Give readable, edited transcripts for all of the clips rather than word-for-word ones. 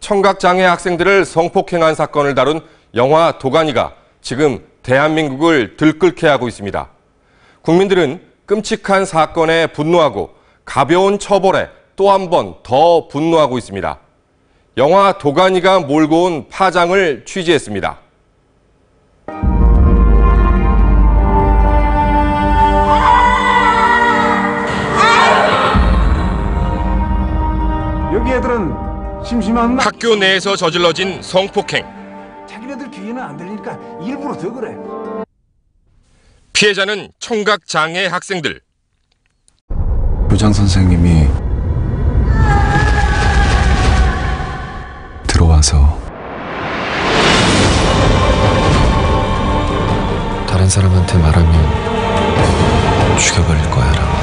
청각장애 학생들을 성폭행한 사건을 다룬 영화 도가니가 지금 대한민국을 들끓게 하고 있습니다. 국민들은 끔찍한 사건에 분노하고 가벼운 처벌에 또 한 번 더 분노하고 있습니다. 영화 도가니가 몰고 온 파장을 취재했습니다. 여기 애들은 심심한 학교 내에서 저질러진 성폭행. 자기네들 귀에는 안 들리니까 일부러 더 그래. 피해자는 청각장애 학생들. 교장 선생님이 들어와서 다른 사람한테 말하면 죽여버릴 거야라고.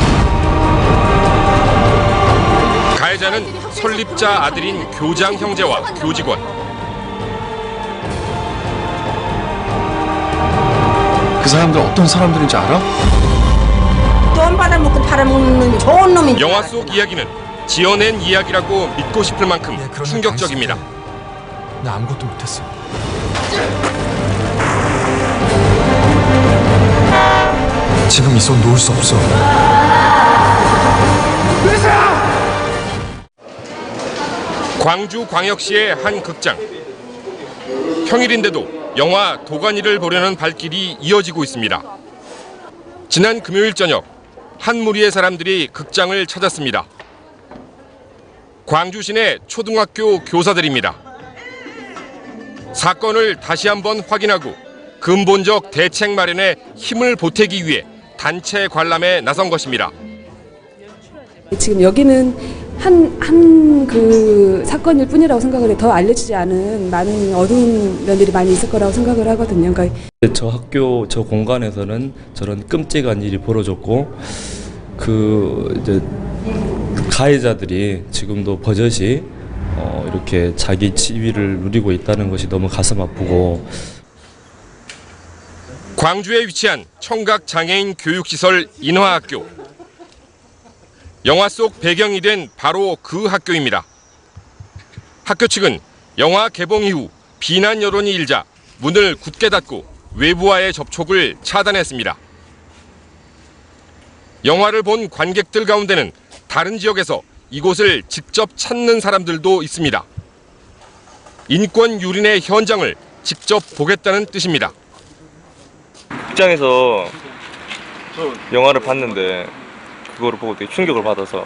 가해자는 설립자 아들인 교장 형제와 교직원. 그 사람들 어떤 사람들인지 알아? 돈 받아먹고 팔아먹는 놈이 좋은 놈인 줄 영화 알았구나. 속 이야기는 지어낸 이야기라고 믿고 싶을 만큼 충격적입니다. 나 아무것도 못했어. 지금 이 손 놓을 수 없어. 광주광역시의 한 극장. 평일인데도 영화 도가니를 보려는 발길이 이어지고 있습니다. 지난 금요일 저녁 한 무리의 사람들이 극장을 찾았습니다. 광주 시내 초등학교 교사들입니다. 사건을 다시 한번 확인하고 근본적 대책 마련에 힘을 보태기 위해 단체 관람에 나선 것입니다. 지금 여기는 한 그 사건일 뿐이라고 생각을 해. 더 알려지지 않은 많은 어두운 면들이 많이 있을 거라고 생각을 하거든요. 그러니까 저 학교 저 공간에서는 저런 끔찍한 일이 벌어졌고 이제 가해자들이 지금도 버젓이 이렇게 자기 지위를 누리고 있다는 것이 너무 가슴 아프고. 광주에 위치한 청각장애인 교육시설 인화학교. 영화 속 배경이 된 바로 그 학교입니다. 학교 측은 영화 개봉 이후 비난 여론이 일자 문을 굳게 닫고 외부와의 접촉을 차단했습니다. 영화를 본 관객들 가운데는 다른 지역에서 이곳을 직접 찾는 사람들도 있습니다. 인권 유린의 현장을 직접 보겠다는 뜻입니다. 극장에서 영화를 봤는데 그거를 보고 되게 충격을 받아서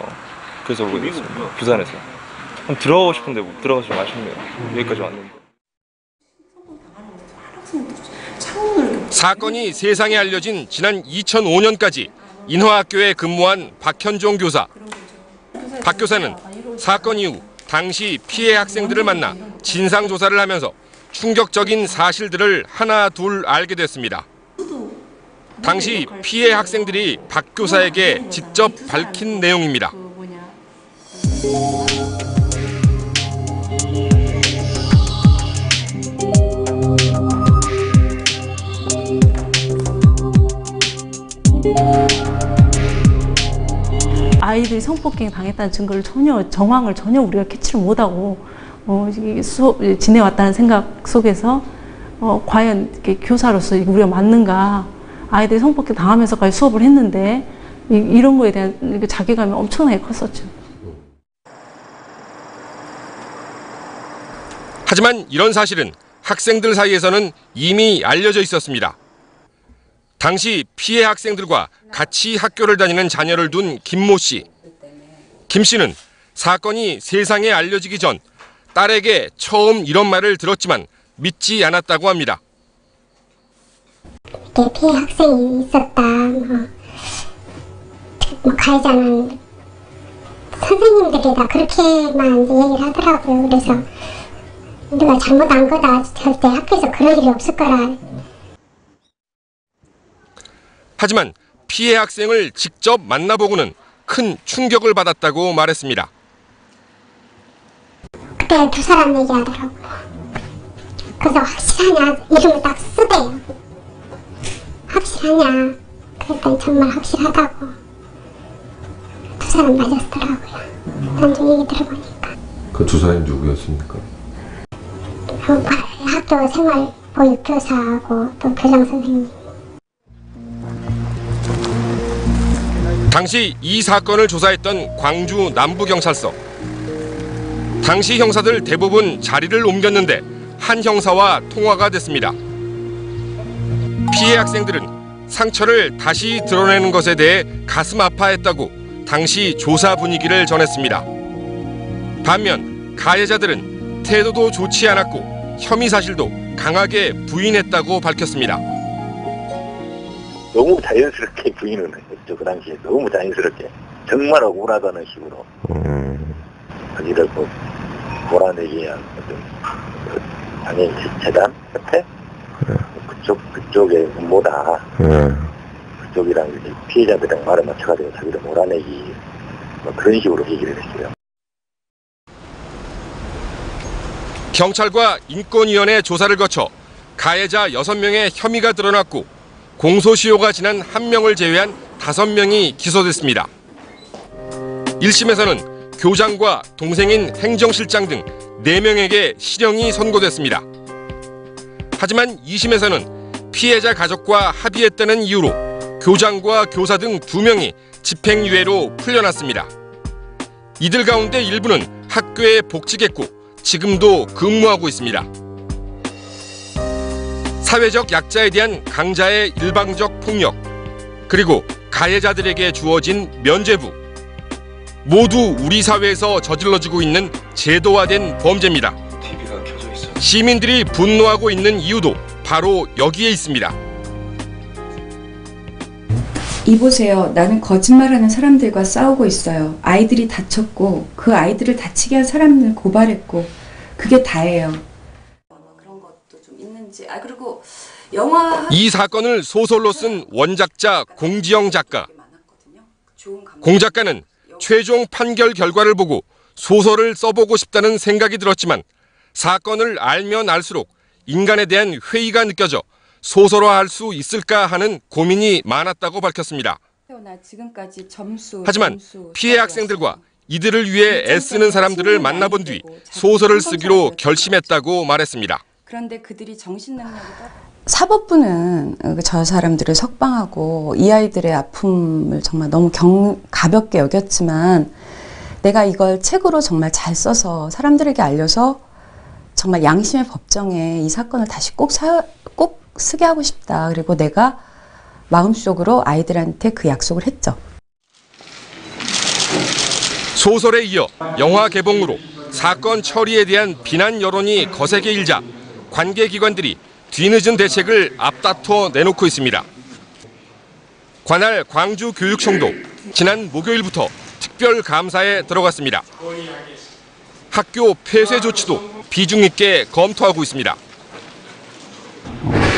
그래서 오게 됐습니다. 부산에서. 들어가고 싶은데 못 들어가서 좀 아쉽네요. 여기까지 왔는데. 사건이 세상에 알려진 지난 2005년까지 인화학교에 근무한 박현종 교사. 박 교사는 사건 이후 당시 피해 학생들을 만나 진상조사를 하면서 충격적인 사실들을 하나 둘 알게 됐습니다. 당시 피해 학생들이 박 교사에게 직접 밝힌 내용입니다. 아이들이 성폭행 당했다는 증거를 정황을 전혀 우리가 캐치를 못하고 지내왔다는 생각 속에서 과연 이렇게 교사로서 우리가 맞는가, 아이들이 성폭행 당하면서까지 수업을 했는데 이런 거에 대한 자괴감이 엄청나게 컸었죠. 하지만 이런 사실은 학생들 사이에서는 이미 알려져 있었습니다. 당시 피해 학생들과 같이 학교를 다니는 자녀를 둔 김모 씨. 김 씨는 사건이 세상에 알려지기 전 딸에게 처음 이런 말을 들었지만 믿지 않았다고 합니다. 이렇게 피해 학생이 있었다. 가해자는 선생님들이 다 그렇게만 얘기를 하더라고요. 그래서 우리가 잘못한 거다. 절대 학교에서 그럴 일이 없을 거라. 하지만 피해 학생을 직접 만나보고는 큰 충격을 받았다고 말했습니다. 그때 두 사람 얘기하더라고요. 그래서 확실하냐 이름을 딱 쓰대요. 확실하냐 그랬더니 정말 확실하다고 두 사람 맞았더라고요. 나중에 얘기 들어보니까. 그 두 사람이 누구였습니까? 그 학교 생활 보육교사하고 또 교장 선생님. 당시 이 사건을 조사했던 광주 남부경찰서. 당시 형사들 대부분 자리를 옮겼는데 한 형사와 통화가 됐습니다. 피해 학생들은 상처를 다시 드러내는 것에 대해 가슴 아파했다고 당시 조사 분위기를 전했습니다. 반면 가해자들은 태도도 좋지 않았고 혐의 사실도 강하게 부인했다고 밝혔습니다. 너무 자연스럽게 부인을 했죠. 그 당시에 너무 자연스럽게 정말 억울하다는 식으로 자기를 몰아내기 위한 어떤 장애인 재단 협회 그쪽의 음모다. 그쪽이랑 이제 피해자들이랑 말을 맞춰가지고 자기를 몰아내기 그런 식으로 얘기를 했어요. 경찰과 인권위원회 조사를 거쳐 가해자 6명의 혐의가 드러났고 공소시효가 지난 1명을 제외한 5명이 기소됐습니다. 1심에서는 교장과 동생인 행정실장 등 4명에게 실형이 선고됐습니다. 하지만 2심에서는 피해자 가족과 합의했다는 이유로 교장과 교사 등 2명이 집행유예로 풀려났습니다. 이들 가운데 일부는 학교에 복직했고 지금도 근무하고 있습니다. 사회적 약자에 대한 강자의 일방적 폭력, 그리고 가해자들에게 주어진 면죄부. 모두 우리 사회에서 저질러지고 있는 제도화된 범죄입니다. 시민들이 분노하고 있는 이유도 바로 여기에 있습니다. 이보세요. 나는 거짓말하는 사람들과 싸우고 있어요. 아이들이 다쳤고 그 아이들을 다치게 한 사람을 고발했고 그게 다예요. 그런 것도 좀 있는지. 그리고 영화 이 사건을 소설로 쓴 원작자 공지영 작가. 공 작가는 최종 판결 결과를 보고 소설을 써보고 싶다는 생각이 들었지만 사건을 알면 알수록 인간에 대한 회의가 느껴져 소설화할 수 있을까 하는 고민이 많았다고 밝혔습니다. 하지만 피해 학생들과 이들을 위해 애쓰는 사람들을 만나본 뒤 소설을 쓰기로 결심했다고 말했습니다. 그런데 그들이 정신 능력이 사법부는 저 사람들을 석방하고 이 아이들의 아픔을 정말 너무 가볍게 여겼지만 내가 이걸 책으로 정말 잘 써서 사람들에게 알려서 정말 양심의 법정에 이 사건을 다시 꼭 쓰게 하고 싶다. 그리고 내가 마음속으로 아이들한테 그 약속을 했죠. 소설에 이어 영화 개봉으로 사건 처리에 대한 비난 여론이 거세게 일자 관계기관들이 뒤늦은 대책을 앞다퉈 내놓고 있습니다. 관할 광주교육청도 지난 목요일부터 특별 감사에 들어갔습니다. 학교 폐쇄 조치도 비중 있게 검토하고 있습니다.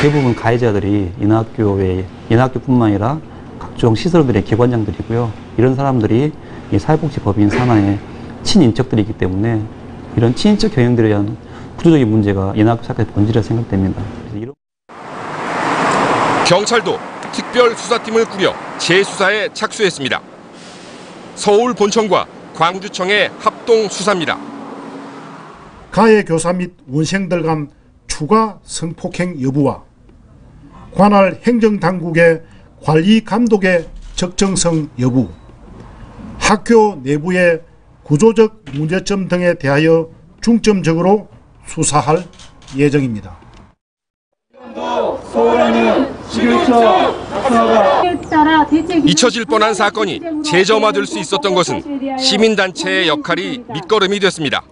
대부분 가해자들이 인하학교뿐만 아니라 각종 시설들의 기관장들이고요. 이런 사람들이 이 사회복지법인 산하의 친인척들이기 때문에 이런 친인척 경영들에 대한 구조적인 문제가 인하학교 사건의 본질이라 생각됩니다. 경찰도 특별 수사팀을 꾸려 재수사에 착수했습니다. 서울 본청과 광주청의 합동 수사입니다. 가해 교사 및 원생들 간 추가 성폭행 여부와 관할 행정당국의 관리 감독의 적정성 여부, 학교 내부의 구조적 문제점 등에 대하여 중점적으로 수사할 예정입니다. 잊혀질 뻔한 사건이 재점화될 수 있었던 것은 시민단체의 역할이 밑거름이 됐습니다.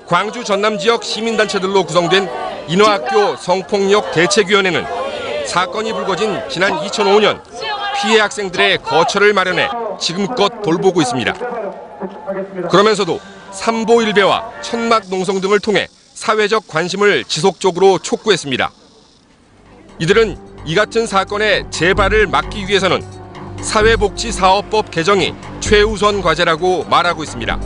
광주 전남 지역 시민단체들로 구성된 인하학교 성폭력 대책위원회는 사건이 불거진 지난 2005년 피해 학생들의 거처를 마련해 지금껏 돌보고 있습니다. 그러면서도 삼보일배와 천막 농성 등을 통해 사회적 관심을 지속적으로 촉구했습니다. 이들은 이 같은 사건의 재발을 막기 위해서는 사회복지사업법 개정이 최우선 과제라고 말하고 있습니다.